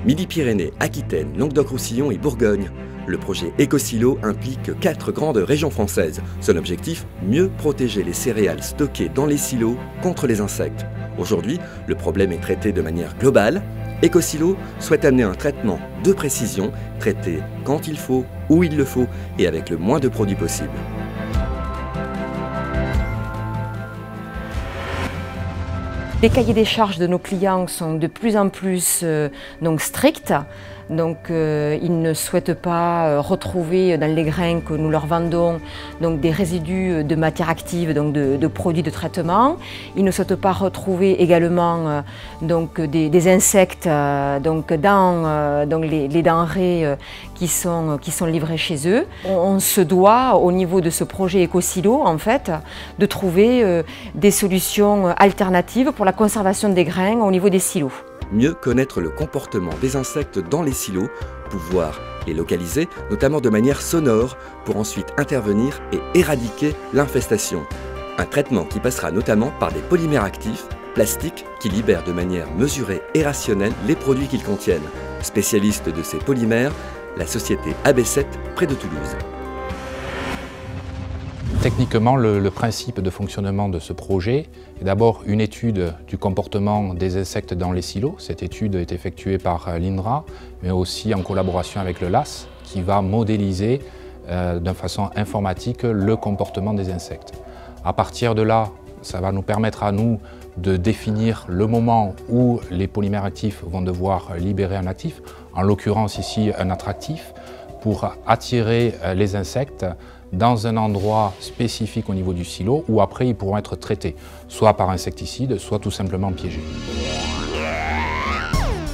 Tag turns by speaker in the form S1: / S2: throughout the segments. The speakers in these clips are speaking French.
S1: Midi-Pyrénées, Aquitaine, Languedoc-Roussillon et Bourgogne. Le projet Écosilo implique 4 grandes régions françaises. Son objectif, mieux protéger les céréales stockées dans les silos contre les insectes. Aujourd'hui, le problème est traité de manière globale. Écosilo souhaite amener un traitement de précision, traité quand il faut, où il le faut et avec le moins de produits possible.
S2: Les cahiers des charges de nos clients sont de plus en plus stricts. Donc, ils ne souhaitent pas retrouver dans les grains que nous leur vendons des résidus de matières actives, de produits de traitement. Ils ne souhaitent pas retrouver également des insectes dans les denrées qui sont livrées chez eux. On se doit, au niveau de ce projet Écosilo, en fait, de trouver des solutions alternatives pour la conservation des grains au niveau des silos.
S1: Mieux connaître le comportement des insectes dans les silos, pouvoir les localiser, notamment de manière sonore, pour ensuite intervenir et éradiquer l'infestation. Un traitement qui passera notamment par des polymères actifs, plastiques, qui libèrent de manière mesurée et rationnelle les produits qu'ils contiennent. Spécialiste de ces polymères, la société AB7 près de Toulouse.
S3: Techniquement, le principe de fonctionnement de ce projet est d'abord une étude du comportement des insectes dans les silos. Cette étude est effectuée par l'INRA, mais aussi en collaboration avec le LAS, qui va modéliser d'une façon informatique le comportement des insectes. À partir de là, ça va nous permettre à nous de définir le moment où les polymères actifs vont devoir libérer un actif, en l'occurrence ici un attractif, pour attirer les insectes dans un endroit spécifique au niveau du silo où après ils pourront être traités, soit par insecticide, soit tout simplement piégés.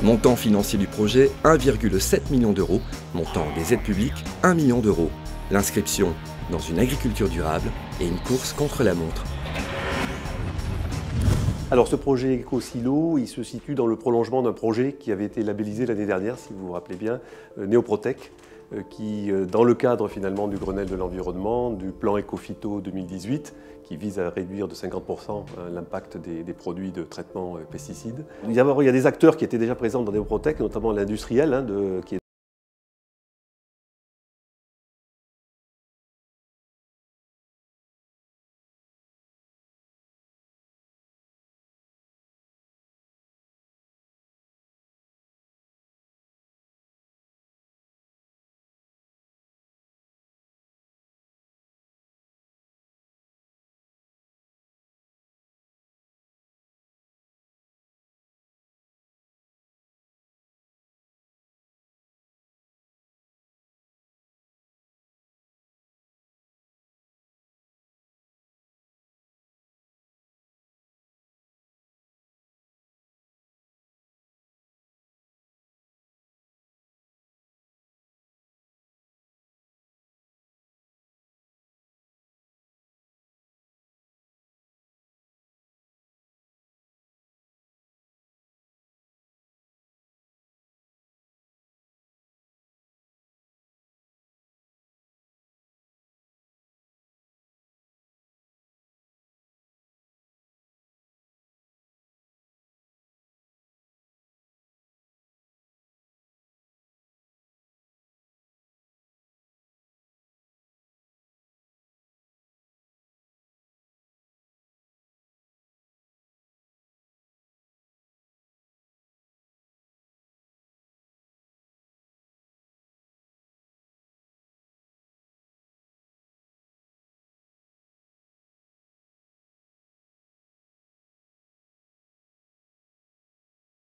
S1: Montant financier du projet, 1,7 million d'euros. Montant des aides publiques, 1 million d'euros. L'inscription dans une agriculture durable et une course contre la montre.
S4: Alors ce projet Écosilo, il se situe dans le prolongement d'un projet qui avait été labellisé l'année dernière, si vous vous rappelez bien, Neoprotec, qui, dans le cadre finalement du Grenelle de l'environnement, du plan Ecophyto 2018, qui vise à réduire de 50% l'impact des produits de traitement pesticides. Il y a des acteurs qui étaient déjà présents dans Neoprotec, notamment l'industriel, qui est